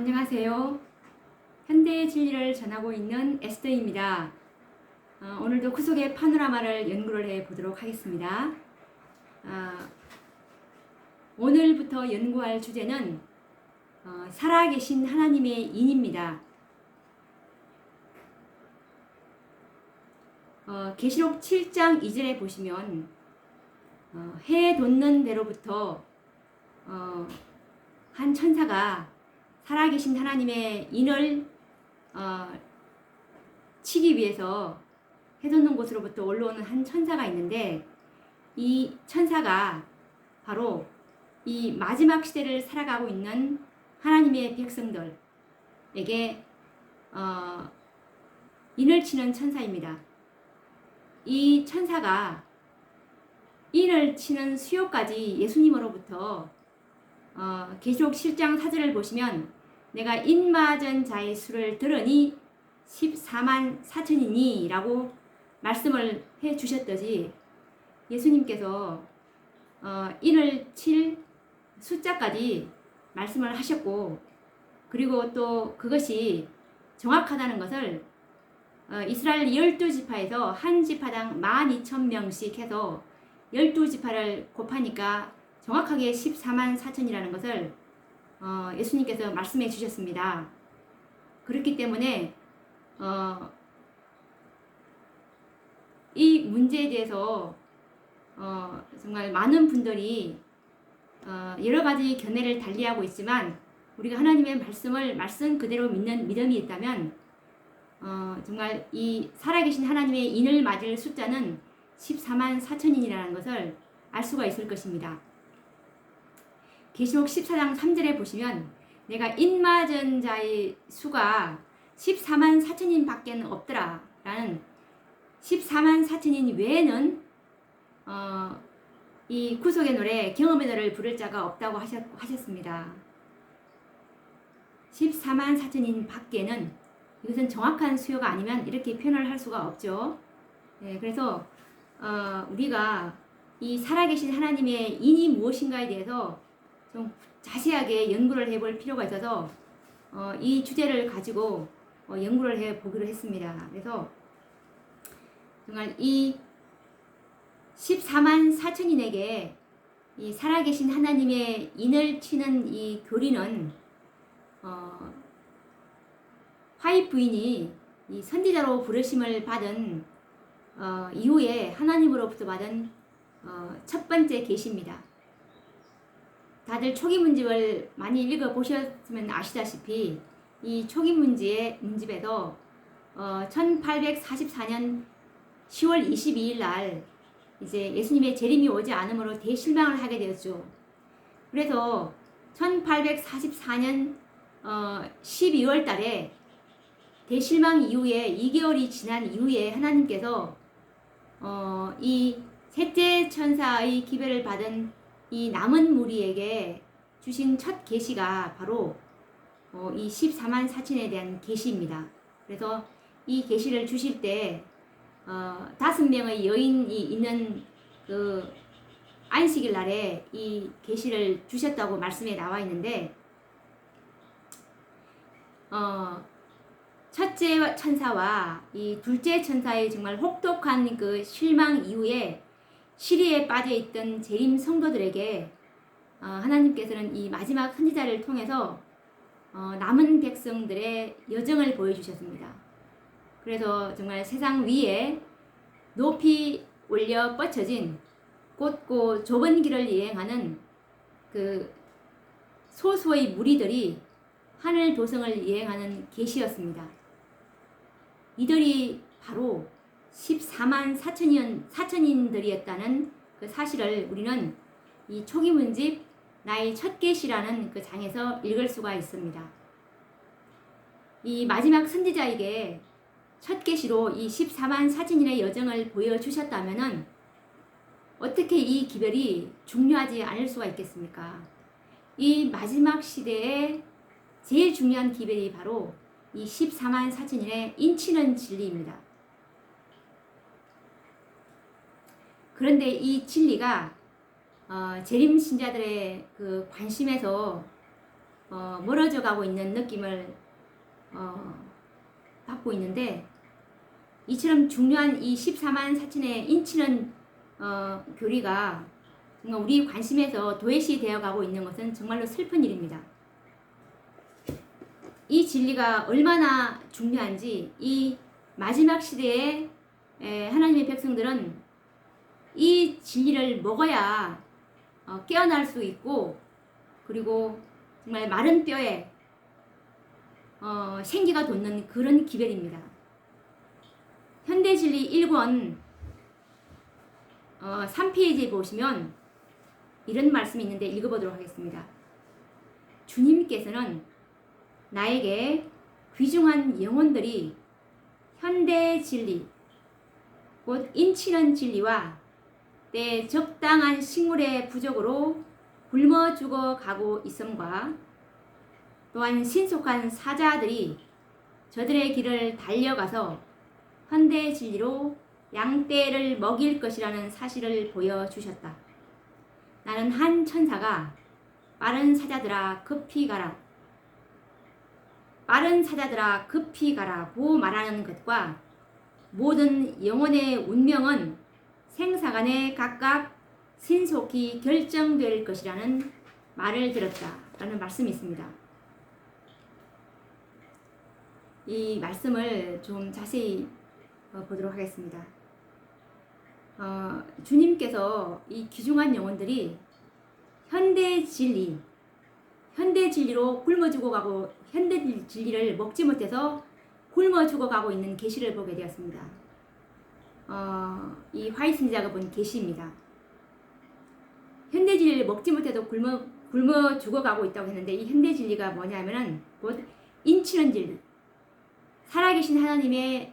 안녕하세요. 현대의 진리를 전하고 있는 에스더입니다. 오늘도 그 속의 파노라마를 연구를 해 보도록 하겠습니다. 오늘부터 연구할 주제는 살아계신 하나님의 인입니다. 계시록 7장 2절에 보시면 해 돋는 대로부터 한 천사가 살아계신 하나님의 인을 치기 위해서 해 돋는 곳으로부터 올라오는 한 천사가 있는데, 이 천사가 바로 이 마지막 시대를 살아가고 있는 하나님의 백성들에게 인을 치는 천사입니다. 이 천사가 인을 치는 수요까지 예수님으로부터 계시록 7장 4절을 보시면 내가 인 맞은 자의 수를 들으니 14만 4천이니 라고 말씀을 해 주셨듯이, 예수님께서 인을 칠 숫자까지 말씀을 하셨고, 그리고 또 그것이 정확하다는 것을 이스라엘 12지파에서 한 지파당 12,000명씩 해서 12지파를 곱하니까 정확하게 14만 4천이라는 것을 예수님께서 말씀해 주셨습니다. 그렇기 때문에 이 문제에 대해서 정말 많은 분들이 여러 가지 견해를 달리하고 있지만, 우리가 하나님의 말씀을 말씀 그대로 믿는 믿음이 있다면 정말 이 살아계신 하나님의 인을 맞을 숫자는 14만 4천인이라는 것을 알 수가 있을 것입니다. 계시록 14장 3절에 보시면 내가 인 맞은 자의 수가 14만 4천인 밖에는 없더라 라는, 14만 4천인 외에는 이 구속의 노래 경험의 노래를 부를 자가 없다고 하셨습니다. 14만 4천인 밖에는, 이것은 정확한 수요가 아니면 이렇게 표현을 할 수가 없죠. 네, 그래서 우리가 이 살아계신 하나님의 인이 무엇인가에 대해서 좀 자세하게 연구를 해볼 필요가 있어서 이 주제를 가지고 연구를 해보기로 했습니다. 그래서 정말 이 14만 4천인에게 이 살아계신 하나님의 인을 치는 이 교리는 화입 부인이 이 선지자로 부르심을 받은 이후에 하나님으로부터 받은 첫 번째 계시입니다. 다들 초기 문집을 많이 읽어보셨으면 아시다시피 이 초기 문집에서 1844년 10월 22일 날 이제 예수님의 재림이 오지 않으므로 대실망을 하게 되었죠. 그래서 1844년 12월 달에 대실망 이후에 2개월이 지난 이후에 하나님께서 이 셋째 천사의 기별을 받은 이 남은 무리에게 주신 첫 계시가 바로 이 14만 4천에 대한 계시입니다. 그래서 이 계시를 주실 때 5명의 여인이 있는 그 안식일 날에 이 계시를 주셨다고 말씀에 나와 있는데, 첫째 천사와 이 둘째 천사의 정말 혹독한 그 실망 이후에 시리에 빠져있던 재림 성도들에게 하나님께서는 이 마지막 선지자를 통해서 남은 백성들의 여정을 보여주셨습니다. 그래서 정말 세상 위에 높이 올려 뻗쳐진 곧고 좁은 길을 여행하는 그 소수의 무리들이 하늘 도성을 여행하는 계시였습니다. 이들이 바로 14만 4천인들이었다는 그 사실을 우리는 이 초기 문집 나의 첫 계시라는 그 장에서 읽을 수가 있습니다. 이 마지막 선지자에게 첫 계시로 이 14만 4천인의 여정을 보여주셨다면은 어떻게 이 기별이 중요하지 않을 수가 있겠습니까? 이 마지막 시대에 제일 중요한 기별이 바로 이 14만 4천인의 인치는 진리입니다. 그런데 이 진리가 재림 신자들의 그 관심에서 멀어져 가고 있는 느낌을 받고 있는데, 이처럼 중요한 이 14만 4천의 인치는 교리가 정말 우리 관심에서 도외시 되어 가고 있는 것은 정말로 슬픈 일입니다. 이 진리가 얼마나 중요한지 이 마지막 시대에 하나님의 백성들은 이 진리를 먹어야 깨어날 수 있고, 그리고 정말 마른 뼈에 생기가 돋는 그런 기별입니다. 현대진리 1권 3페이지에 보시면 이런 말씀이 있는데 읽어보도록 하겠습니다. 주님께서는 나에게 귀중한 영혼들이 현대진리, 곧 인치는 진리와 때 적당한 식물의 부족으로 굶어 죽어 가고 있음과, 또한 신속한 사자들이 저들의 길을 달려가서 현대 진리로 양떼를 먹일 것이라는 사실을 보여주셨다. 나는 한 천사가 빠른 사자들아 급히 가라, 빠른 사자들아 급히 가라고 말하는 것과 모든 영혼의 운명은 생사간에 각각 신속히 결정될 것이라는 말을 들었다 라는 말씀이 있습니다. 이 말씀을 좀 자세히 보도록 하겠습니다. 주님께서 이 귀중한 영혼들이 현대 진리로 굶어 죽어가고, 현대 진리를 먹지 못해서 굶어 죽어가고 있는 계시를 보게 되었습니다. 이 화이트니자가 본 계시입니다. 현대 진리를 먹지 못해도 굶어 죽어가고 있다고 했는데, 이 현대 진리가 뭐냐면은 곧 인치는 진리, 살아계신 하나님의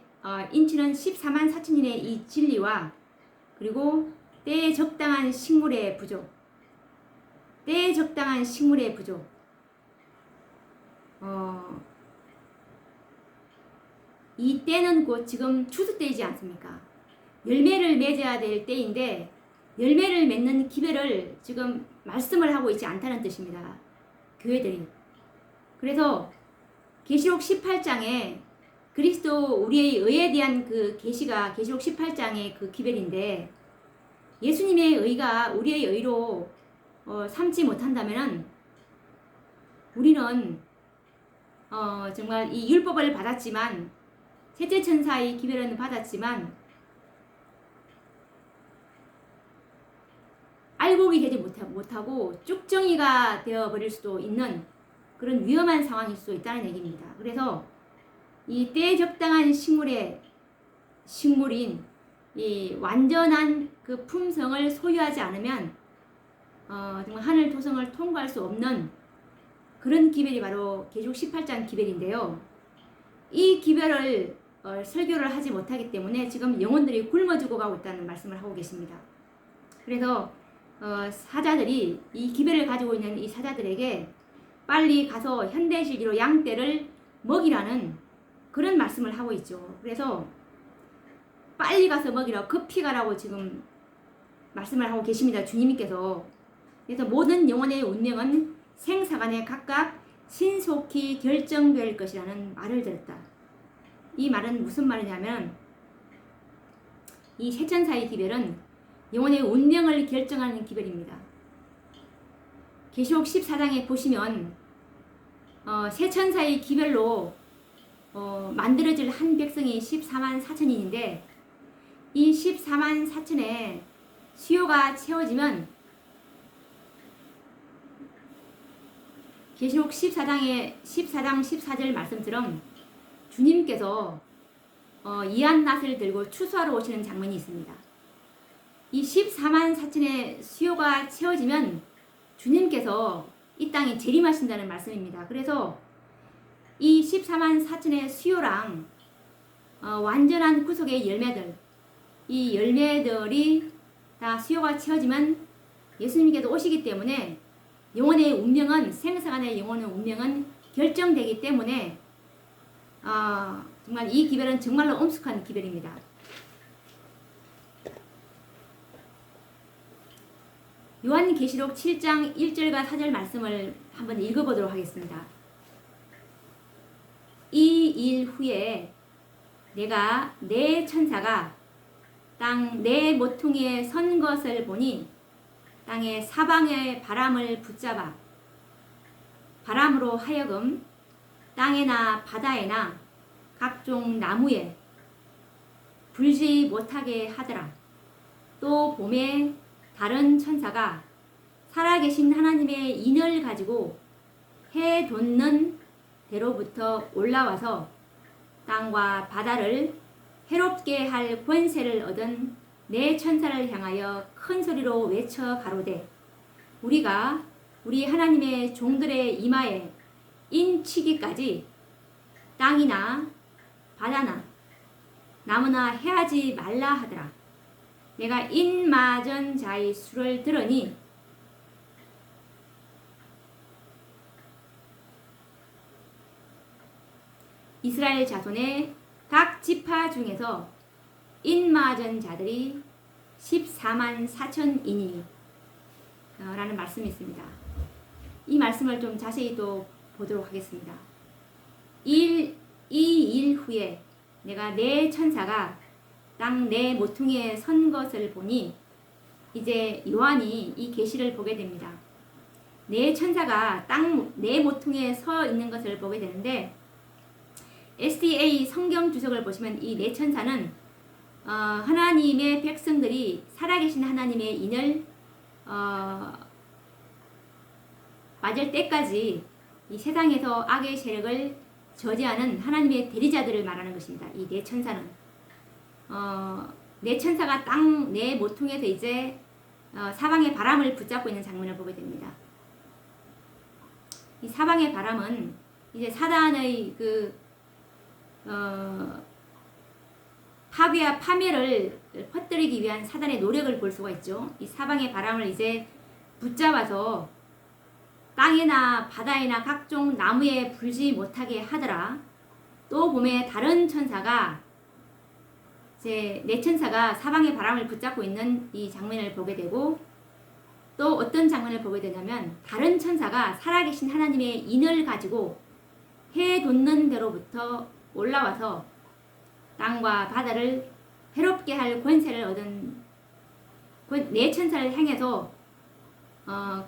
인치는 14만 4천인의 이 진리와, 그리고 때에 적당한 식물의 부족, 이 때는 곧 지금 추수 때이지 않습니까? 열매를 맺어야 될 때인데 열매를 맺는 기회를 지금 말씀을 하고 있지 않다는 뜻입니다. 교회들이. 그래서 계시록 18장에 그리스도 우리의 의에 대한 그 계시가 계시록 18장의 그 기별인데, 예수님의 의가 우리의 의로 삼지 못한다면은 우리는 정말 이 율법을 받았지만, 셋째 천사의 기별은 받았지만 알곡이 되지 못하고 쭉정이가 되어버릴 수도 있는 그런 위험한 상황일 수 있다는 얘기입니다. 그래서 이 때에 적당한 식물인 이 완전한 그 품성을 소유하지 않으면 정말 하늘 도성을 통과할 수 없는 그런 기별이 바로 계시록 18장 기별인데요. 이 기별을 설교를 하지 못하기 때문에 지금 영혼들이 굶어 죽어가고 있다는 말씀을 하고 계십니다. 그래서 사자들이 이 기별을 가지고 있는 이 사자들에게 빨리 가서 현대시기로 양떼를 먹이라는 그런 말씀을 하고 있죠. 그래서 빨리 가서 먹이라, 급히 가라고 지금 말씀을 하고 계십니다. 주님께서. 그래서 모든 영혼의 운명은 생사간에 각각 신속히 결정될 것이라는 말을 들었다. 이 말은 무슨 말이냐면, 이 세천사의 기별은 영혼의 운명을 결정하는 기별입니다. 계시록 14장에 보시면 세천사의 기별로 만들어질 한 백성이 14만 4천인인데, 이 14만 4천의 수요가 채워지면 계시록 14장 14절 말씀처럼 주님께서 이한낫을 들고 추수하러 오시는 장면이 있습니다. 이 14만 4천의 수요가 채워지면 주님께서 이 땅에 재림하신다는 말씀입니다. 그래서 이 14만 4천의 수요랑 완전한 구속의 열매들, 이 열매들이 다 수요가 채워지면 예수님께서 오시기 때문에 영혼의 운명은, 생사간의 영혼의 운명은 결정되기 때문에 정말 이 기별은 정말로 엄숙한 기별입니다. 6 요한계시록 7장 1절과 4절 말씀을 한번 읽어보도록 하겠습니다. 이 일 후에 내가 내 천사가 땅 내 모퉁이에 선 것을 보니 땅의 사방의 바람을 붙잡아 바람으로 하여금 땅에나 바다에나 각종 나무에 불지 못하게 하더라. 또 봄에 다른 천사가 살아계신 하나님의 인을 가지고 해 돋는 대로부터 올라와서 땅과 바다를 해롭게 할 권세를 얻은 내 천사를 향하여 큰 소리로 외쳐 가로되 우리가 우리 하나님의 종들의 이마에 인치기까지 땅이나 바다나 나무나 해하지 말라 하더라. 내가 인 맞은 자의 수를 들으니 이스라엘 자손의 각 지파 중에서 인 맞은 자들이 14만 4천이니 라는 말씀이 있습니다. 이 말씀을 좀 자세히 또 보도록 하겠습니다. 이 일 후에 내가 내 천사가 땅 내 모퉁이에 선 것을 보니 이제 요한이 이 계시를 보게 됩니다. 내 천사가 땅 내 모퉁이에 서 있는 것을 보게 되는데 SDA 성경 주석을 보시면 이 내 천사는 하나님의 백성들이 살아계신 하나님의 인을 맞을 때까지 이 세상에서 악의 세력을 저지하는 하나님의 대리자들을 말하는 것입니다. 이 내 천사는 내 천사가 땅 내 모퉁이에서 이제 사방의 바람을 붙잡고 있는 장면을 보게 됩니다. 이 사방의 바람은 이제 사단의 파괴와 파멸을 퍼뜨리기 위한 사단의 노력을 볼 수가 있죠. 이 사방의 바람을 이제 붙잡아서 땅이나 바다에나 각종 나무에 불지 못하게 하더라. 또 봄에 다른 천사가 이제 내 천사가 사방의 바람을 붙잡고 있는 이 장면을 보게 되고 또 어떤 장면을 보게 되냐면 다른 천사가 살아계신 하나님의 인을 가지고 해 돋는 데로부터 올라와서 땅과 바다를 해롭게 할 권세를 얻은 내 천사를 향해서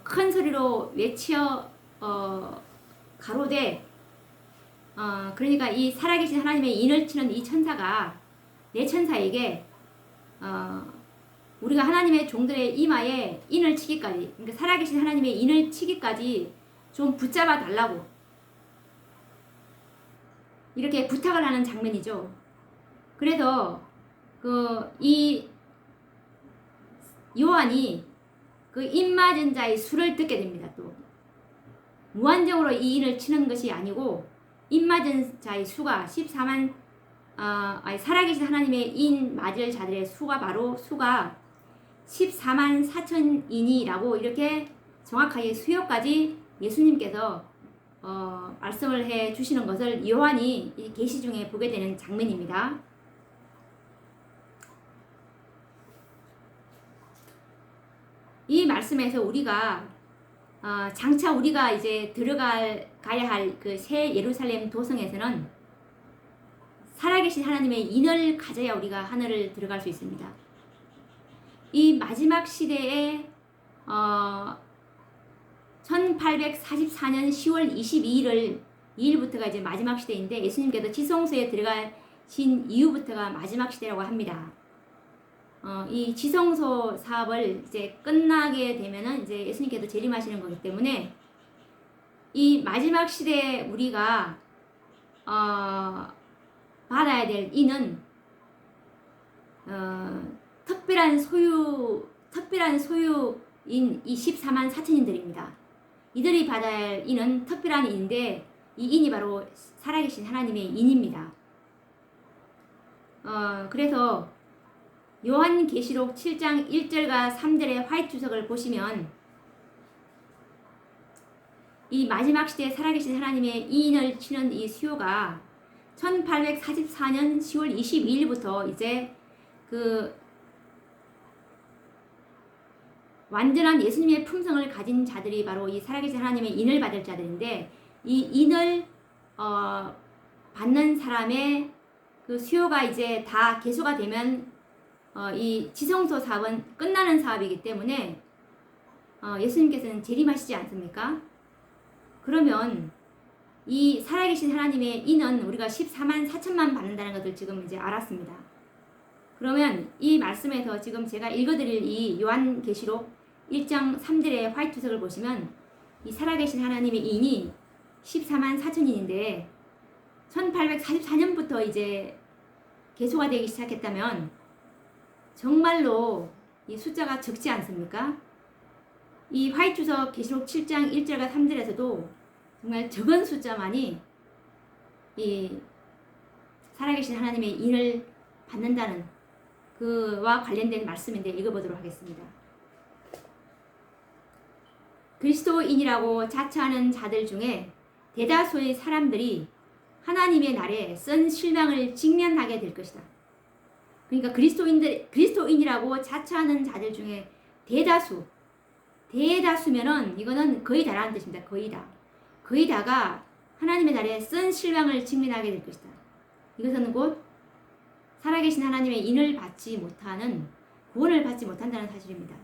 큰 소리로 외쳐 가로되 그러니까 이 살아계신 하나님의 인을 치는 이 천사가 내 천사에게 우리가 하나님의 종들의 이마에 인을 치기까지 그러니까 살아계신 하나님의 인을 치기까지 좀 붙잡아 달라고 이렇게 부탁을 하는 장면이죠. 그래서 이 요한이 인 맞은 자의 수를 듣게 됩니다. 또 무한정으로 이 인을 치는 것이 아니고 인 맞은 자의 수가 14만 살아계신 하나님의 인 맞을 자들의 수가 바로 수가 14만 4천이니라고 이렇게 정확하게 수요까지 예수님께서 말씀을 해 주시는 것을 요한이 이 계시 중에 보게 되는 장면입니다. 이 말씀에서 우리가 장차 우리가 이제 가야 할 그 새 예루살렘 도성에서는 살아계신 하나님의 인을 가져야 우리가 하늘을 들어갈 수 있습니다. 이 마지막 시대에 1844년 10월 22일부터가 이제 마지막 시대인데 예수님께서 지성소에 들어가신 이후부터가 마지막 시대라고 합니다. 이 지성소 사업을 이제 끝나게 되면은 이제 예수님께서 재림하시는 거기 때문에 이 마지막 시대에 우리가 받아야 될 이는 특별한 소유인 이 14만 4천인들입니다. 이들이 받아야 할 인은 특별한 인인데 이 인이 바로 살아계신 하나님의 인입니다. 그래서 요한계시록 7장 1절과 3절의 화이트 주석을 보시면 이 마지막 시대에 살아계신 하나님의 인을 치는 이 수요가 1844년 10월 22일부터 이제 완전한 예수님의 품성을 가진 자들이 바로 이 살아계신 하나님의 인을 받을 자들인데, 이 인을 받는 사람의 그 수요가 이제 다 개소가 되면 이 지성소 사업은 끝나는 사업이기 때문에 예수님께서는 재림하시지 않습니까? 그러면 이 살아계신 하나님의 인은 우리가 14만 4천만 받는다는 것을 지금 이제 알았습니다. 그러면 이 말씀에서 지금 제가 읽어드릴 이 요한계시록 1장 3절의 화이트석을 보시면 이 살아계신 하나님의 인이 14만 4천인인데 1844년부터 이제 개소가 되기 시작했다면 정말로 이 숫자가 적지 않습니까? 이 화이트석 계시록 7장 1절과 3절에서도 정말 적은 숫자만이 이 살아계신 하나님의 인을 받는다는 그와 관련된 말씀인데 읽어보도록 하겠습니다. 그리스도인이라고 자처하는 자들 중에 대다수의 사람들이 하나님의 날에 쓴 실망을 직면하게 될 것이다. 그러니까 그리스도인이라고 자처하는 자들 중에 대다수면은 이거는 거의 다라는 뜻입니다. 거의 다가 하나님의 날에 쓴 실망을 직면하게 될 것이다. 이것은 곧 살아계신 하나님의 인을 받지 못하는, 구원을 받지 못한다는 사실입니다.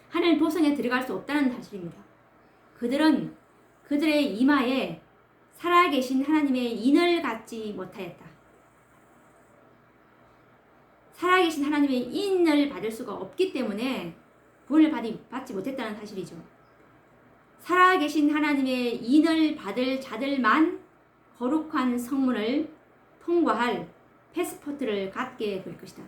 하늘 도성에 들어갈 수 없다는 사실입니다. 그들은 그들의 이마에 살아계신 하나님의 인을 갖지 못하였다. 살아계신 하나님의 인을 받을 수가 없기 때문에 구원을 받지 못했다는 사실이죠. 살아계신 하나님의 인을 받을 자들만 거룩한 성문을 통과할 패스포트를 갖게 될 것이다.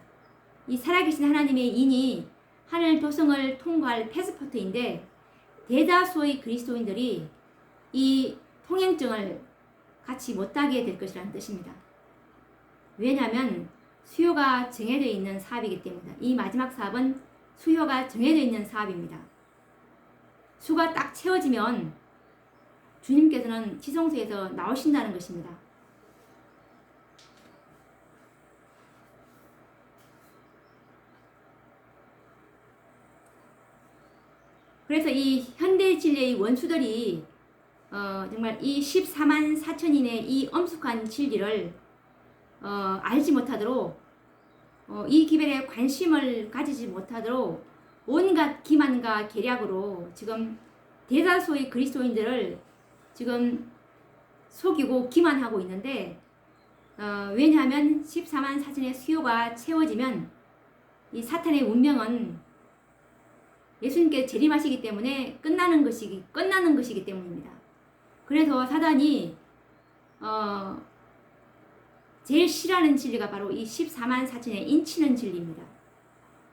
이 살아계신 하나님의 인이 하늘 도성을 통과할 패스포트인데 대다수의 그리스도인들이 이 통행증을 갖지 못하게 될 것이라는 뜻입니다. 왜냐하면 수요가 정해져 있는 사업이기 때문이다. 이 마지막 사업은 수요가 정해져 있는 사업입니다. 수가 딱 채워지면 주님께서는 지성소에서 나오신다는 것입니다. 그래서 이 현대 진리의 원수들이 정말 이 14만 4천인의 이 엄숙한 진리를 알지 못하도록 이 기별에 관심을 가지지 못하도록 온갖 기만과 계략으로 지금 대다수의 그리스도인들을 지금 속이고 기만하고 있는데 왜냐하면 14만 4천의 수요가 채워지면 이 사탄의 운명은 예수님께 재림하시기 때문에 끝나는 것이기 때문입니다. 그래서 사단이 제일 싫어하는 진리가 바로 이 14만 4천의 인치는 진리입니다.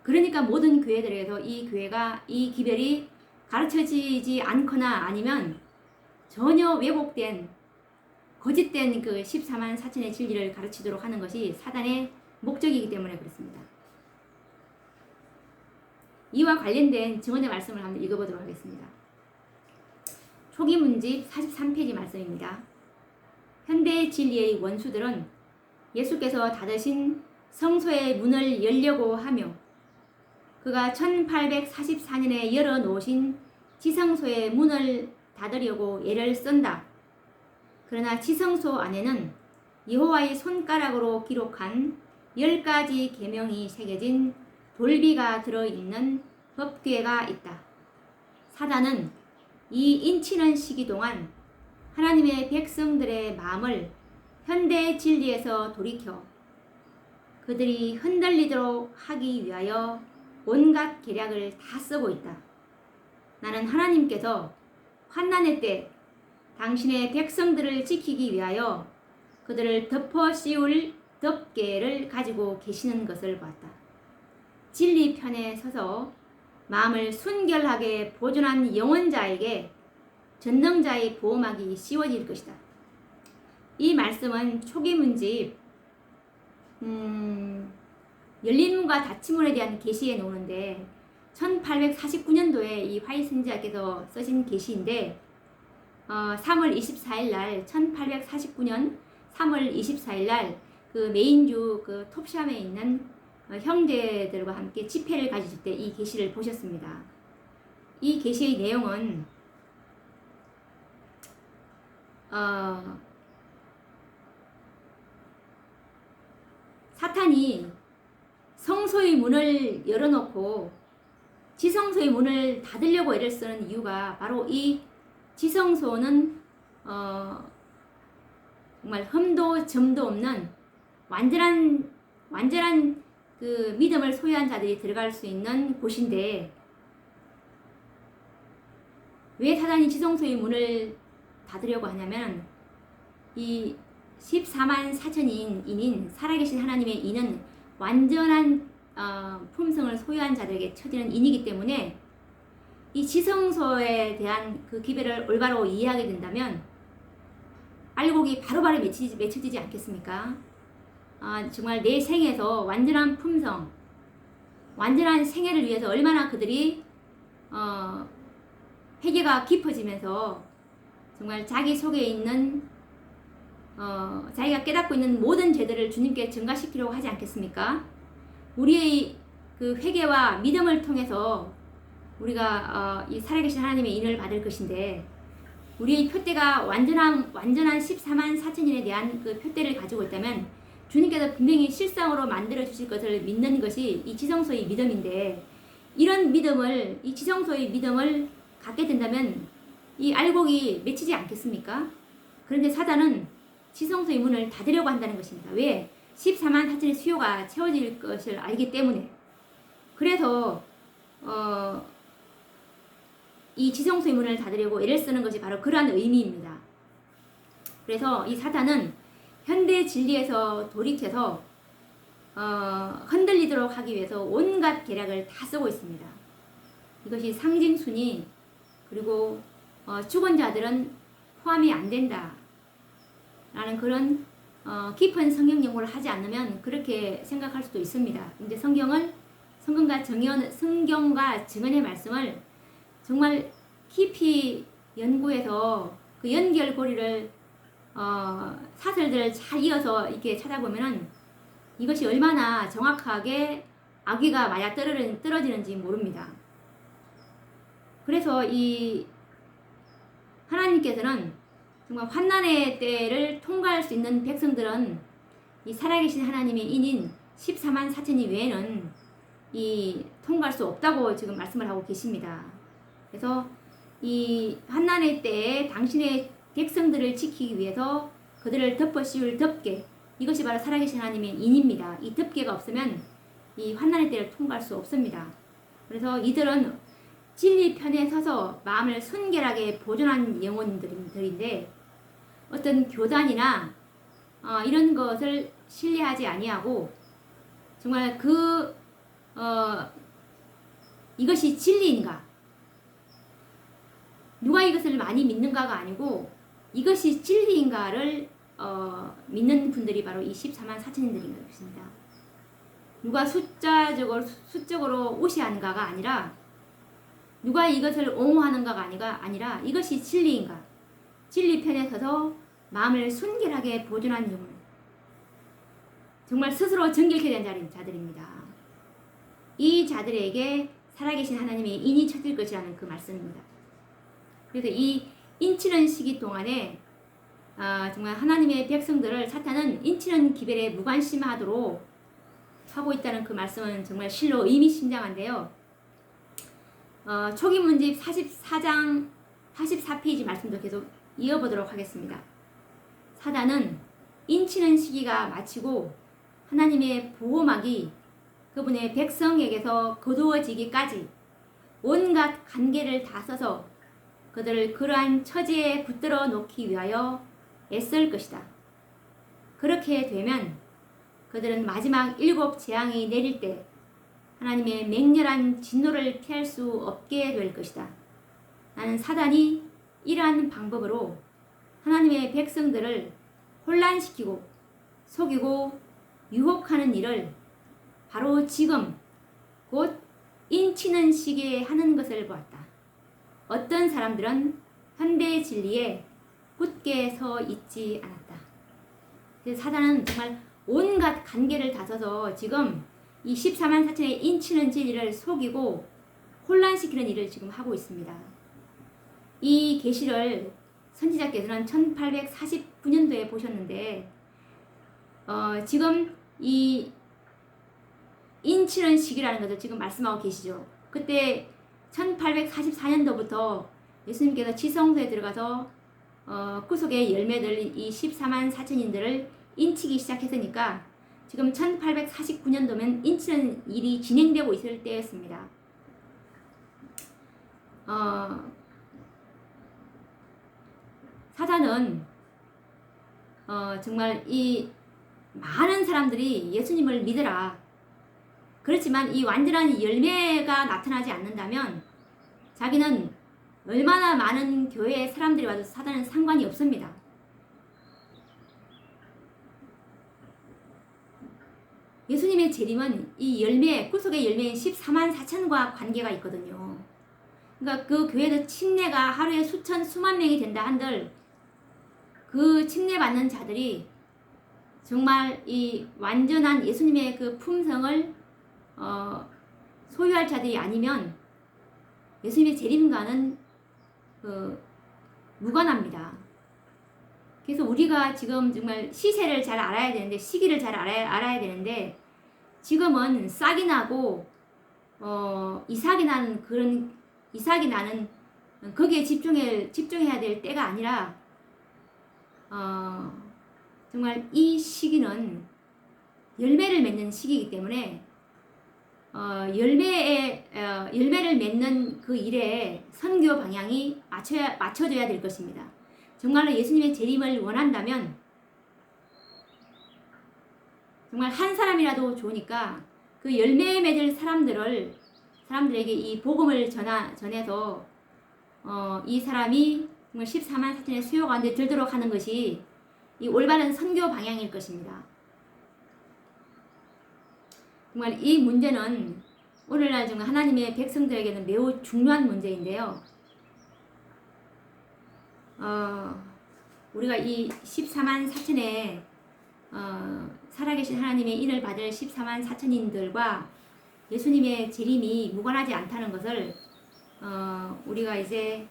그러니까 모든 교회들에서 이 교회가 이 기별이 가르쳐지지 않거나 아니면 전혀 왜곡된 거짓된 그 14만 4천의 진리를 가르치도록 하는 것이 사단의 목적이기 때문에 그렇습니다. 이와 관련된 증언의 말씀을 한번 읽어보도록 하겠습니다. 초기 문집 43페이지 말씀입니다. 현대 진리의 원수들은 예수께서 닫으신 성소의 문을 열려고 하며 그가 1844년에 열어놓으신 지성소의 문을 닫으려고 애를 쓴다. 그러나 지성소 안에는 여호와의 손가락으로 기록한 10가지 계명이 새겨진 돌비가 들어있는 법궤가 있다. 사단은 이 인치는 시기 동안 하나님의 백성들의 마음을 현대 진리에서 돌이켜 그들이 흔들리도록 하기 위하여 온갖 계략을 다 쓰고 있다. 나는 하나님께서 환난의 때 당신의 백성들을 지키기 위하여 그들을 덮어 씌울 덮개를 가지고 계시는 것을 보았다. 진리 편에 서서 마음을 순결하게 보존한 영혼자에게 전능자의 보호막이 씌워질 것이다. 이 말씀은 초기 문집 열린 문과 닫힌 문에 대한 계시에 나오는데 1849년도에 이 화이 선지자께서 쓰신 계시인데 3월 24일 날 1849년 3월 24일 날 그 메인주 톱샴에 있는 형제들과 함께 집회를 가지실 때 이 계시를 보셨습니다. 이 계시의 내용은 사탄이 성소의 문을 열어놓고 지성소의 문을 닫으려고 애를 쓰는 이유가 바로 이 지성소는 정말 흠도 점도 없는 완전한 그 믿음을 소유한 자들이 들어갈 수 있는 곳인데, 왜 사단이 지성소의 문을 닫으려고 하냐면 이 14만 4천인인 살아계신 하나님의 인은 완전한 품성을 소유한 자들에게 처지는 인이기 때문에 이 지성소에 대한 그 기별을 올바로 이해하게 된다면 알곡이 바로바로 맺혀지지 않겠습니까? 정말 내 생에서 완전한 품성, 완전한 생애를 위해서 얼마나 그들이 회개가 깊어지면서 정말 자기 속에 있는 자기가 깨닫고 있는 모든 죄들을 주님께 증가시키려고 하지 않겠습니까? 우리의 그 회개와 믿음을 통해서 우리가 이 살아계신 하나님의 인을 받을 것인데, 우리의 표대가 완전한 14만 4천인에 대한 그 표대를 가지고 있다면 주님께서 분명히 실상으로 만들어 주실 것을 믿는 것이 이 지성소의 믿음인데, 이런 믿음을, 이 지성소의 믿음을 갖게 된다면 이 알곡이 맺히지 않겠습니까? 그런데 사단은 지성소의 문을 닫으려고 한다는 것입니다. 왜? 14만 4천의 수요가 채워질 것을 알기 때문에. 그래서 이 지성소의 문을 닫으려고 애를 쓰는 것이 바로 그러한 의미입니다. 그래서 이 사단은 현대 진리에서 돌이켜서 흔들리도록 하기 위해서 온갖 계략을 다 쓰고 있습니다. 이것이 상징순이, 그리고 죽은 자들은 포함이 안 된다 라는 그런 깊은 성경 연구를 하지 않으면 그렇게 생각할 수도 있습니다. 근데 성경과 증언의 말씀을 정말 깊이 연구해서 그 연결고리를 사설들을 잘 이어서 이렇게 찾아보면은 이것이 얼마나 정확하게 아기가 맞아 떨어지는지 모릅니다. 그래서 이 하나님께서는 정말 환난의 때를 통과할 수 있는 백성들은 이 살아계신 하나님의 인인 14만 4천이 외에는 이 통과할 수 없다고 지금 말씀을 하고 계십니다. 그래서 이 환난의 때에 당신의 백성들을 지키기 위해서 그들을 덮어 씌울 덮개, 이것이 바로 살아계신 하나님의 인입니다. 이 덮개가 없으면 이 환난의 때를 통과할 수 없습니다. 그래서 이들은 진리 편에 서서 마음을 순결하게 보존한 영혼들인데, 어떤 교단이나 이런 것을 신뢰하지 아니하고 정말 이것이 진리인가, 누가 이것을 많이 믿는가가 아니고 이것이 진리인가를 믿는 분들이 바로 이 14만 4천인들인 것입니다. 누가 수적으로 우시한가가 아니라, 누가 이것을 옹호하는가가 아니라 이것이 진리인가, 진리 편에 서서 마음을 순결하게 보존한 영혼, 정말 스스로 정결케 된 자들입니다. 이 자들에게 살아계신 하나님의 인이 쳐질 것이라는 그 말씀입니다. 그래서 이 인치는 시기 동안에 정말 하나님의 백성들을 사탄은 인치는 기별에 무관심하도록 하고 있다는 그 말씀은 정말 실로 의미심장한데요. 초기 문집 44장 44페이지 말씀도 계속 이어보도록 하겠습니다. 사단은 인치는 시기가 마치고 하나님의 보호막이 그분의 백성에게서 거두어지기까지 온갖 관계를 다 써서 그들을 그러한 처지에 붙들어 놓기 위하여 애쓸 것이다. 그렇게 되면 그들은 마지막 7 재앙이 내릴 때 하나님의 맹렬한 진노를 피할 수 없게 될 것이다. 나는 사단이 이러한 방법으로 하나님의 백성들을 혼란시키고 속이고 유혹하는 일을 바로 지금 곧 인치는 시기에 하는 것을 보았다. 어떤 사람들은 현대 진리에 굳게 서 있지 않았다. 그래서 사단은 정말 온갖 관계를 다 써서 지금 이 14만 4천의 인치는 진리를 속이고 혼란시키는 일을 지금 하고 있습니다. 이 계시를 선지자께서는 1849년도에 보셨는데 지금 이 인치는 시기라는 것을 지금 말씀하고 계시죠. 그때 1844년도부터 예수님께서 지성소에 들어가서 구속의 열매들 이 14만 4천인들을 인치기 시작했으니까 지금 1849년도면 인치는 일이 진행되고 있을 때였습니다. 사단은 정말 이 많은 사람들이 예수님을 믿으라. 그렇지만 이 완전한 열매가 나타나지 않는다면 자기는 얼마나 많은 교회에 사람들이 와도 사단은 상관이 없습니다. 예수님의 재림은 이 열매, 구속의 열매인 14만 4천과 관계가 있거든요. 그러니까 그 교회에서 침례가 하루에 수천, 수만 명이 된다 한들 그 침례받는 자들이 정말 이 완전한 예수님의 그 품성을 소유할 자들이 아니면 예수님의 재림과는 무관합니다. 그래서 우리가 지금 정말 시세를 잘 알아야 되는데 시기를 잘 알아야 되는데 지금은 싹이 나고 이삭이 나는 거기에 집중해야 될 때가 아니라 정말 이 시기는 열매를 맺는 시기이기 때문에 열매를 맺는 그 일에 선교 방향이 맞춰져야 될 것입니다. 정말로 예수님의 재림을 원한다면 정말 한 사람이라도 좋으니까 그 열매 맺을 사람들에게 이 복음을 전해서 이 사람이 정말 14만 4천의 수요 가운데 들도록 하는 것이 이 올바른 선교 방향일 것입니다. 정말 이 문제는 오늘날 정말 하나님의 백성들에게는 매우 중요한 문제인데요. 우리가 이 14만 4천의 살아계신 하나님의 인을 받을 14만 4천인들과 예수님의 재림이 무관하지 않다는 것을 우리가 이제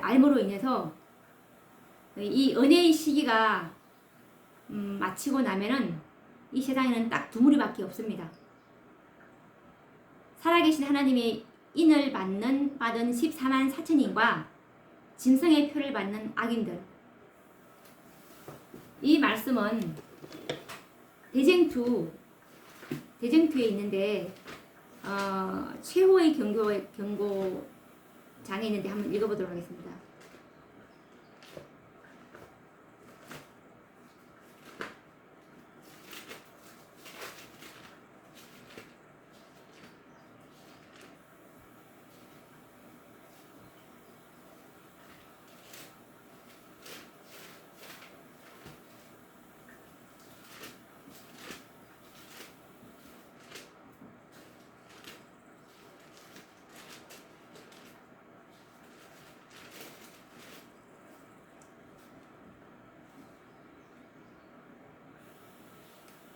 알므로 인해서 이 은혜의 시기가 마치고 나면은 이 세상에는 딱 두 무리밖에 없습니다. 살아계신 하나님의 인을 받은 14만 4천인과 짐승의 표를 받는 악인들. 이 말씀은 대쟁투에 있는데 최후의 경고장에 있는데 한번 읽어보도록 하겠습니다.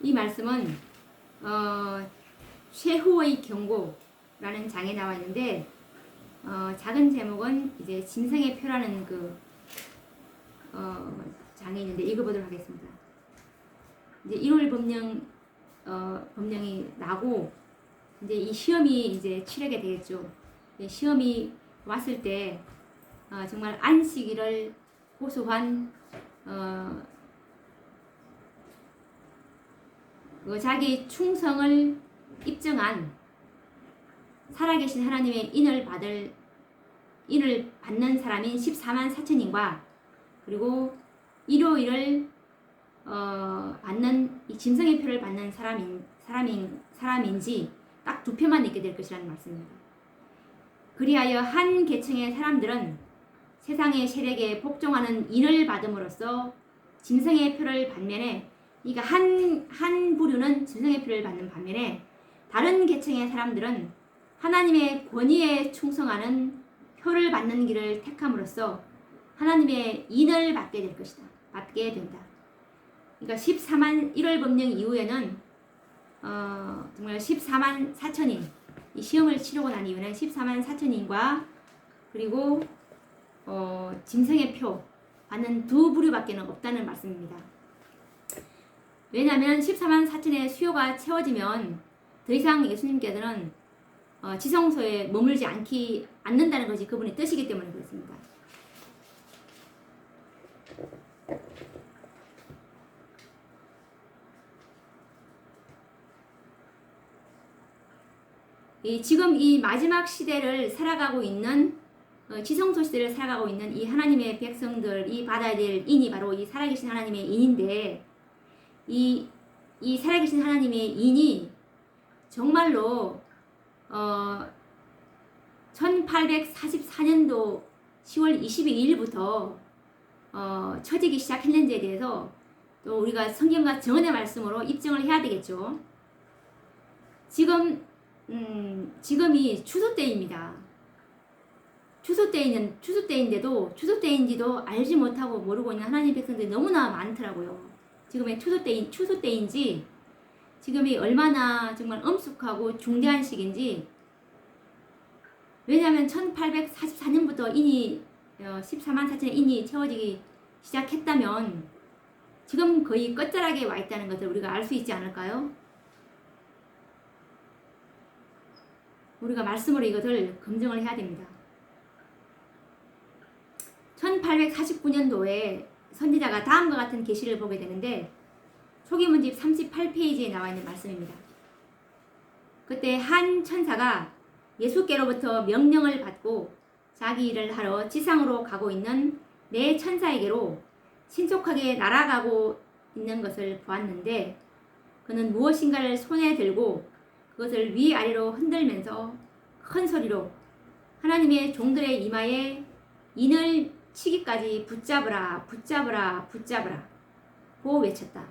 이 말씀은 최후의 경고라는 장에 나와 있는데 작은 제목은 이제 짐승의 표라는 그 장에 있는데 읽어보도록 하겠습니다. 이제 1월 법령이 나고 이제 이 시험이 이제 치르게 되겠죠. 시험이 왔을 때 정말 안식일을 고수한 자기 충성을 입증한 살아계신 하나님의 인을 받는 사람인 14만 4천인과 그리고 일요일을 받는 이 짐승의 표를 받는 사람인지 딱 두 표만 있게 될 것이라는 말씀입니다. 그리하여 한 계층의 사람들은 세상의 세력에 복종하는 인을 받음으로써 짐승의 표를 반면에 그러니까 한 부류는 짐승의 표를 받는 반면에 다른 계층의 사람들은 하나님의 권위에 충성하는 표를 받는 길을 택함으로써 하나님의 인을 받게 될 것이다. 받게 된다. 그러니까 14만 1월 법령 이후에는 정말 14만 4천인 이 시험을 치르고 난 이유는 14만 4천인과 그리고 짐승의 표 받는 두 부류밖에 없다는 말씀입니다. 왜냐하면 14만 4천의 수요가 채워지면 더 이상 예수님께서는 지성소에 머물지 않는다는 것이 그분의 뜻이기 때문에 그렇습니다. 지금 이 마지막 시대를 살아가고 있는 지성소 시대를 살아가고 있는 이 하나님의 백성들이 받아야 될 인이 바로 이 살아계신 하나님의 인인데 이 살아계신 하나님의 인이 정말로 1844년도 10월 22일부터 처지기 시작했는지에 대해서 또 우리가 성경과 정언의 말씀으로 입증을 해야 되겠죠. 지금이 추수 때입니다. 추수 때인데도 추수 때인지도 알지 못하고 모르고 있는 하나님 백성들이 너무나 많더라고요. 지금의 추수 때인지 지금이 얼마나 정말 엄숙하고 중대한 시기인지. 왜냐하면 1844년부터 14만 4천의 인이 채워지기 시작했다면 지금 거의 끝자락에 와 있다는 것을 우리가 알 수 있지 않을까요? 우리가 말씀으로 이것을 검증을 해야 됩니다. 1849년도에 선지자가 다음과 같은 계시를 보게 되는데 초기문집 38페이지에 나와 있는 말씀입니다. 그때 한 천사가 예수께로부터 명령을 받고 자기 일을 하러 지상으로 가고 있는 네 천사에게로 신속하게 날아가고 있는 것을 보았는데 그는 무엇인가를 손에 들고 그것을 위아래로 흔들면서 큰 소리로 하나님의 종들의 이마에 인을 치기까지 붙잡으라 붙잡으라 붙잡으라 고 외쳤다.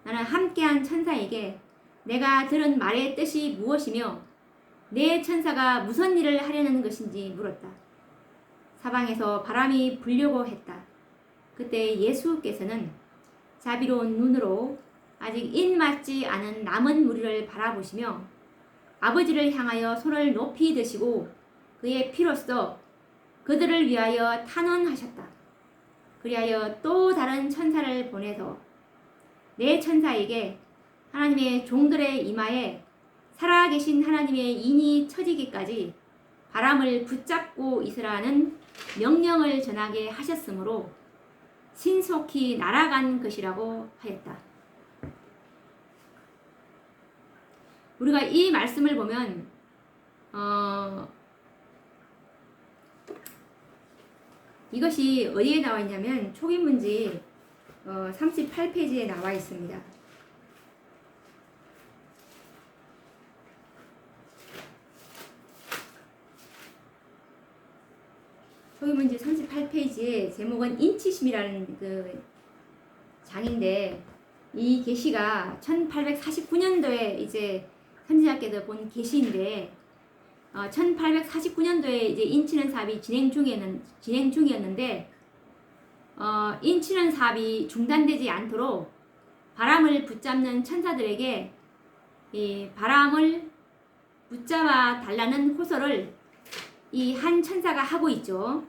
나는 함께한 천사에게 내가 들은 말의 뜻이 무엇이며 내 천사가 무슨 일을 하려는 것인지 물었다. 사방에서 바람이 불려고 했다. 그때 예수께서는 자비로운 눈으로 아직 인 맞지 않은 남은 무리를 바라보시며 아버지를 향하여 손을 높이 드시고 그의 피로써 그들을 위하여 탄원하셨다. 그리하여 또 다른 천사를 보내서 내 천사에게 하나님의 종들의 이마에 살아계신 하나님의 인이 처지기까지 바람을 붙잡고 있으라는 명령을 전하게 하셨으므로 신속히 날아간 것이라고 하였다. 우리가 이 말씀을 보면 이것이 어디에 나와 있냐면 초기문집 38페이지에 나와 있습니다. 초기문집 38페이지에 제목은 인치심이라는 그 장인데 이 계시가 1849년도에 이제 선지자께서 본 계시인데 1849년도에 이제 인치는 사업이 진행 중이었는데 인치는 사업이 중단되지 않도록 바람을 붙잡는 천사들에게 이 바람을 붙잡아 달라는 호소를 이 한 천사가 하고 있죠.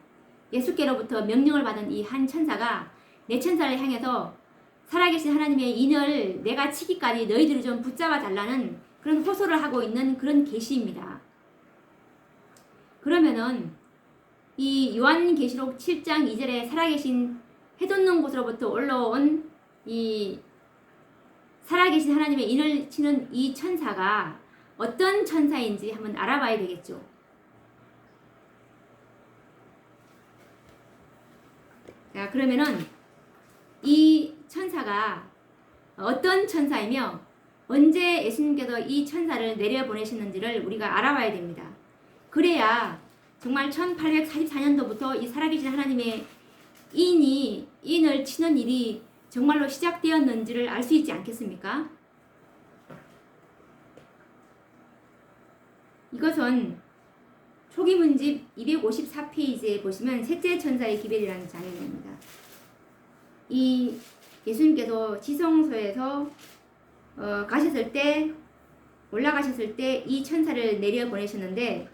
예수께로부터 명령을 받은 이 한 천사가 내 천사를 향해서 살아계신 하나님의 인을 내가 치기까지 너희들을 좀 붙잡아 달라는 그런 호소를 하고 있는 그런 계시입니다. 그러면은 이 요한계시록 7장 2절에 살아계신 해돋는 곳으로부터 올라온 이 살아계신 하나님의 인을 치는 이 천사가 어떤 천사인지 한번 알아봐야 되겠죠. 자, 그러면은 이 천사가 어떤 천사이며 언제 예수님께서 이 천사를 내려보내셨는지를 우리가 알아봐야 됩니다. 그래야 정말 1844년도부터 이 살아계신 하나님의 인을 치는 일이 정말로 시작되었는지를 알 수 있지 않겠습니까? 이것은 초기문집 254페이지에 보시면 셋째 천사의 기별이라는 장면입니다. 이 예수님께서 지성소에서 가셨을 때 올라가셨을 때 이 천사를 내려 보내셨는데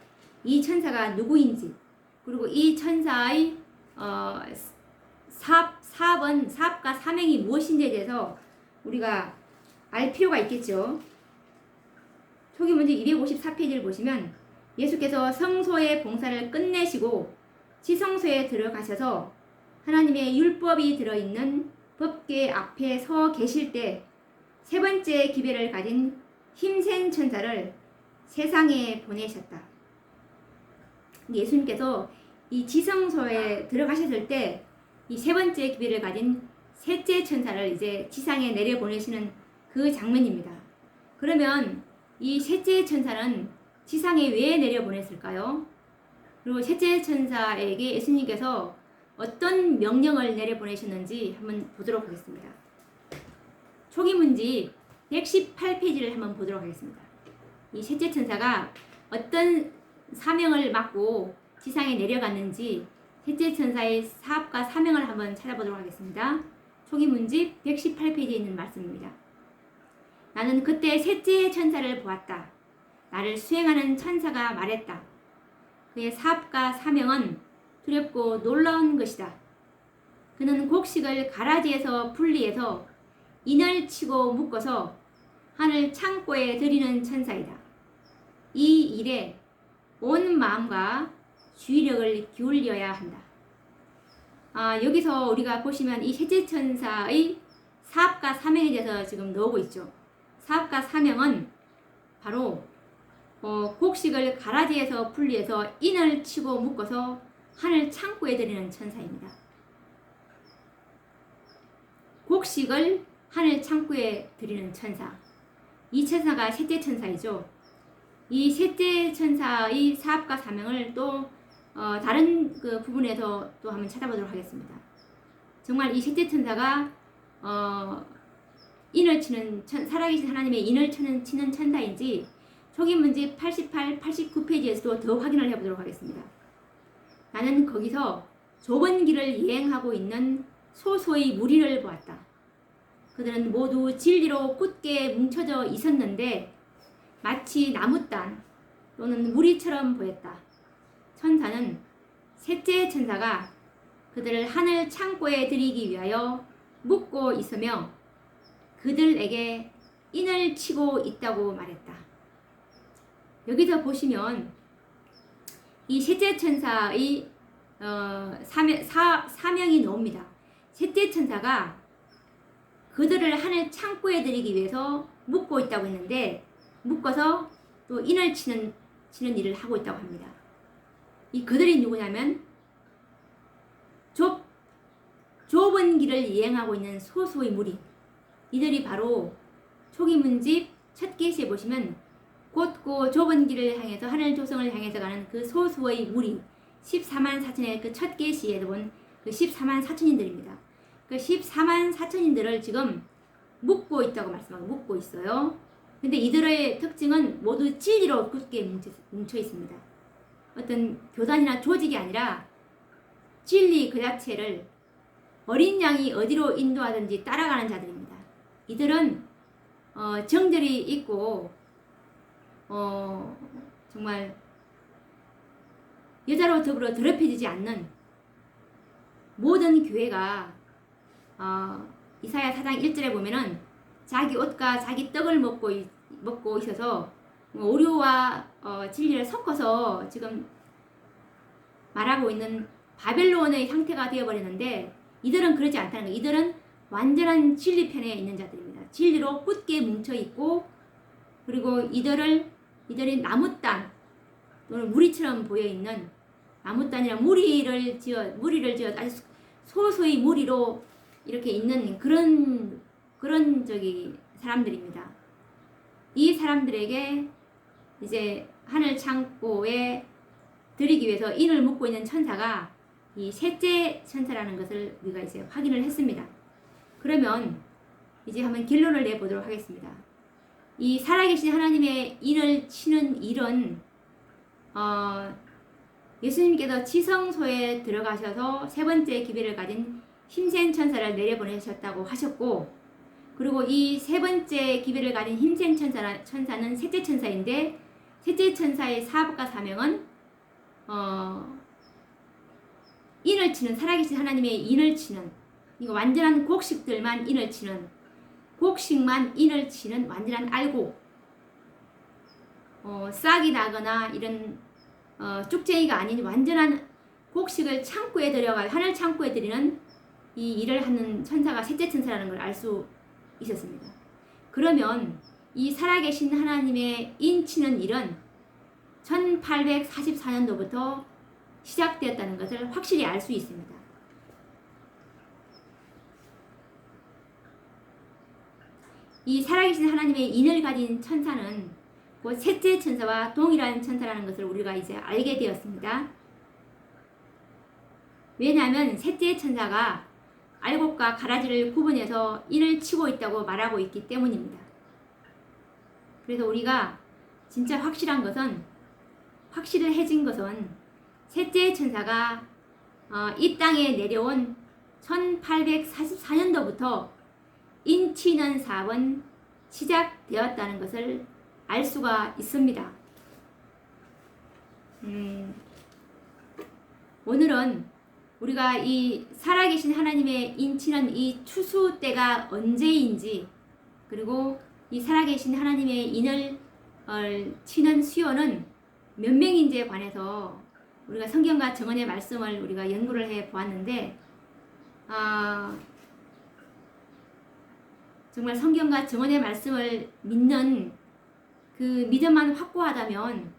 이 천사가 누구인지 그리고 이 천사의 사업과 사명이 무엇인지에 대해서 우리가 알 필요가 있겠죠. 초기문제 254페이지를 보시면 예수께서 성소의 봉사를 끝내시고 지성소에 들어가셔서 하나님의 율법이 들어있는 법궤 앞에 서 계실 때 세 번째 기별을 가진 힘센 천사를 세상에 보내셨다. 예수님께서 이 지성소에 들어가셨을 때 이 세 번째 기별을 가진 셋째 천사를 이제 지상에 내려보내시는 그 장면입니다. 그러면 이 셋째 천사는 지상에 왜 내려보냈을까요? 그리고 셋째 천사에게 예수님께서 어떤 명령을 내려보내셨는지 한번 보도록 하겠습니다. 초기문집 118페이지를 한번 보도록 하겠습니다. 이 셋째 천사가 어떤 사명을 맡고 지상에 내려갔는지 셋째 천사의 사업과 사명을 한번 찾아보도록 하겠습니다. 초기문집 118페이지에 있는 말씀입니다. 나는 그때 셋째 천사를 보았다. 나를 수행하는 천사가 말했다. 그의 사업과 사명은 두렵고 놀라운 것이다. 그는 곡식을 가라지에서 분리해서 인을 치고 묶어서 하늘 창고에 들이는 천사이다. 이 일에 온 마음과 주의력을 기울여야 한다. 여기서 우리가 보시면 이 셋째 천사의 사업과 사명에 대해서 지금 나오고 있죠. 사업과 사명은 바로 곡식을 가라지에서 분리해서 인을 치고 묶어서 하늘 창고에 들이는 천사입니다. 곡식을 하늘 창고에 들이는 천사. 이 천사가 셋째 천사이죠. 이 셋째 천사의 사업과 사명을 또 다른 그 부분에서 또 한번 찾아보도록 하겠습니다. 정말 이 셋째 천사가 인을 치는 살아계신 하나님의 인을 치는 천사인지 초기문집 88, 89페이지에서도 더 확인을 해보도록 하겠습니다. 나는 거기서 좁은 길을 여행하고 있는 소수의 무리를 보았다. 그들은 모두 진리로 굳게 뭉쳐져 있었는데 마치 나무단 또는 무리처럼 보였다. 천사는 셋째 천사가 그들을 하늘 창고에 들이기 위하여 묶고 있으며 그들에게 인을 치고 있다고 말했다. 여기서 보시면 이 셋째 천사의 사명이 나옵니다. 셋째 천사가 그들을 하늘 창고에 들이기 위해서 묶고 있다고 했는데 묶어서 또 인을 치는 일을 하고 있다고 합니다. 이 그들이 누구냐면 좁은 길을 여행하고 있는 소수의 무리. 이들이 바로 초기문집 첫 계시에 보시면 곧고 좁은 길을 향해서 하늘 조성을 향해서 가는 그 소수의 무리 14만 4천의 그 첫 계시에 본 그 14만 4천인들입니다. 그 14만 4천인들을 지금 묶고 있다고 말씀하고 묶고 있어요. 근데 이들의 특징은 모두 진리로 굳게 뭉쳐 있습니다. 어떤 교단이나 조직이 아니라 진리 그 자체를 어린 양이 어디로 인도하든지 따라가는 자들입니다. 이들은 정절이 있고 정말 여자로 더불어 더럽혀지지 않는 모든 교회가 이사야 4장 1절에 보면은 자기 옷과 자기 떡을 먹고 있어서 오류와 진리를 섞어서 지금 말하고 있는 바벨론의 형태가 되어버렸는데 이들은 그러지 않다는 거예요. 이들은 완전한 진리 편에 있는 자들입니다. 진리로 굳게 뭉쳐있고 그리고 이들이 나무단 또는 무리처럼 보여있는 나무단이나 무리를 지어 아주 소수의 무리로 이렇게 있는 그런 사람들입니다. 이 사람들에게 이제 하늘 창고에 들이기 위해서 인을 묶고 있는 천사가 이 셋째 천사라는 것을 우리가 이제 확인을 했습니다. 그러면 이제 한번 결론을 내보도록 하겠습니다. 이 살아계신 하나님의 인을 치는 일은 예수님께서 지성소에 들어가셔서 세 번째 기별을 가진 힘센 천사를 내려보내셨다고 하셨고 그리고 이 세 번째 기별을 가진 힘생 천사는 셋째 천사인데 셋째 천사의 사업과 사명은 인을 치는, 살아계신 하나님의 인을 치는, 이거 완전한 곡식들만 인을 치는, 곡식만 인을 치는 완전한 알곡, 싹이 나거나 이런 쭉쟁이가 아닌 완전한 곡식을 창고에 들여갈, 하늘 창고에 들이는 이 일을 하는 천사가 셋째 천사라는 걸 알 수 있었습니다. 그러면 이 살아계신 하나님의 인치는 일은 1844년도부터 시작되었다는 것을 확실히 알 수 있습니다. 이 살아계신 하나님의 인을 가진 천사는 곧 셋째 천사와 동일한 천사라는 것을 우리가 이제 알게 되었습니다. 왜냐하면 셋째 천사가 알곡과 가라지를 구분해서 인을 치고 있다고 말하고 있기 때문입니다. 그래서 우리가 진짜 확실해진 것은 셋째 천사가 이 땅에 내려온 1844년도부터 인치는 사업은 시작되었다는 것을 알 수가 있습니다. 오늘은 우리가 이 살아계신 하나님의 인치는 이 추수 때가 언제인지, 그리고 이 살아계신 하나님의 인을 치는 수요는 몇 명인지에 관해서 우리가 성경과 정언의 말씀을 우리가 연구를 해 보았는데, 정말 성경과 정언의 말씀을 믿는 그 믿음만 확고하다면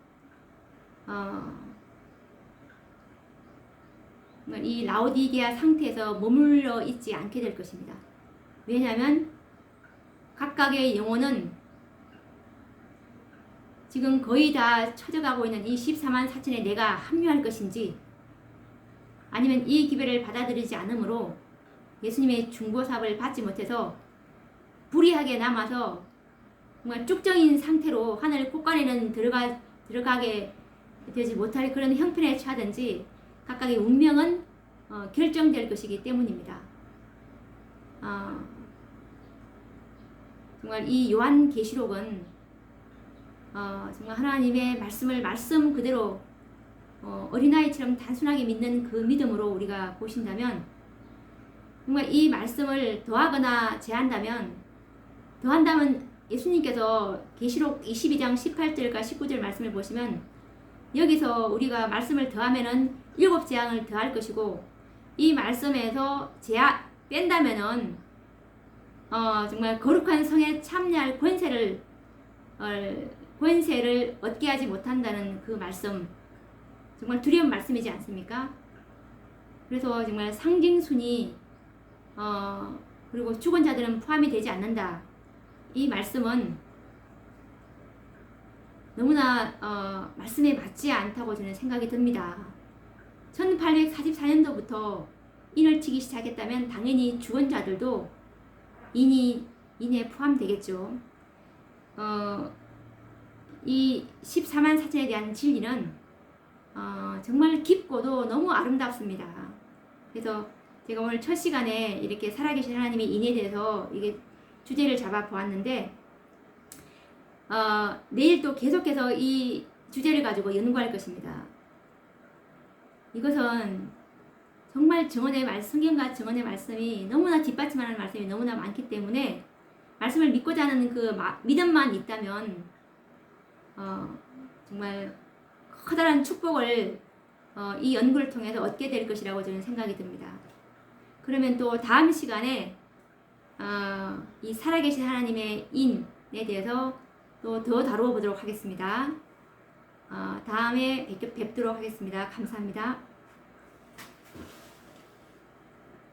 이 라오디게아 상태에서 머물러 있지 않게 될 것입니다. 왜냐하면 각각의 영혼은 지금 거의 다 처져가고 있는 이 14만 4천에 내가 합류할 것인지, 아니면 이 기별을 받아들이지 않으므로 예수님의 중보사업을 받지 못해서 불의하게 남아서 정말 쭉정인 상태로 하늘 곳간에는 들어가게 되지 못할 그런 형편에 처하든지 각각의 운명은 결정될 것이기 때문입니다. 정말 이 요한계시록은 정말 하나님의 말씀을 말씀 그대로 어린아이처럼 단순하게 믿는 그 믿음으로 우리가 보신다면, 정말 이 말씀을 더하거나 제한다면, 예수님께서 계시록 22장 18절과 19절 말씀을 보시면 여기서 우리가 말씀을 더하면은 7재앙을 더할 것이고, 이 말씀에서 뺀다면은 정말 거룩한 성에 참여할 권세를 얻게 하지 못한다는 그 말씀, 정말 두려운 말씀이지 않습니까? 그래서 정말 상징순이 그리고 죽은 자들은 포함이 되지 않는다, 이 말씀은 너무나 말씀에 맞지 않다고 저는 생각이 듭니다. 1844년도부터 인을 치기 시작했다면 당연히 죽은 자들도 인에 포함되겠죠. 이 14만 4천에 대한 진리는 정말 깊고도 너무 아름답습니다. 그래서 제가 오늘 첫 시간에 이렇게 살아계신 하나님의 인에 대해서 이게 주제를 잡아 보았는데, 내일 또 계속해서 이 주제를 가지고 연구할 것입니다. 이것은 정말 성경과 정언의 말씀이 너무나 뒷받침하는 말씀이 너무나 많기 때문에 말씀을 믿고자 하는 그 믿음만 있다면 정말 커다란 축복을 이 연구를 통해서 얻게 될 것이라고 저는 생각이 듭니다. 그러면 또 다음 시간에 이 살아계신 하나님의 인에 대해서 또 더 다루어 보도록 하겠습니다. 다음에 뵙도록 하겠습니다. 감사합니다.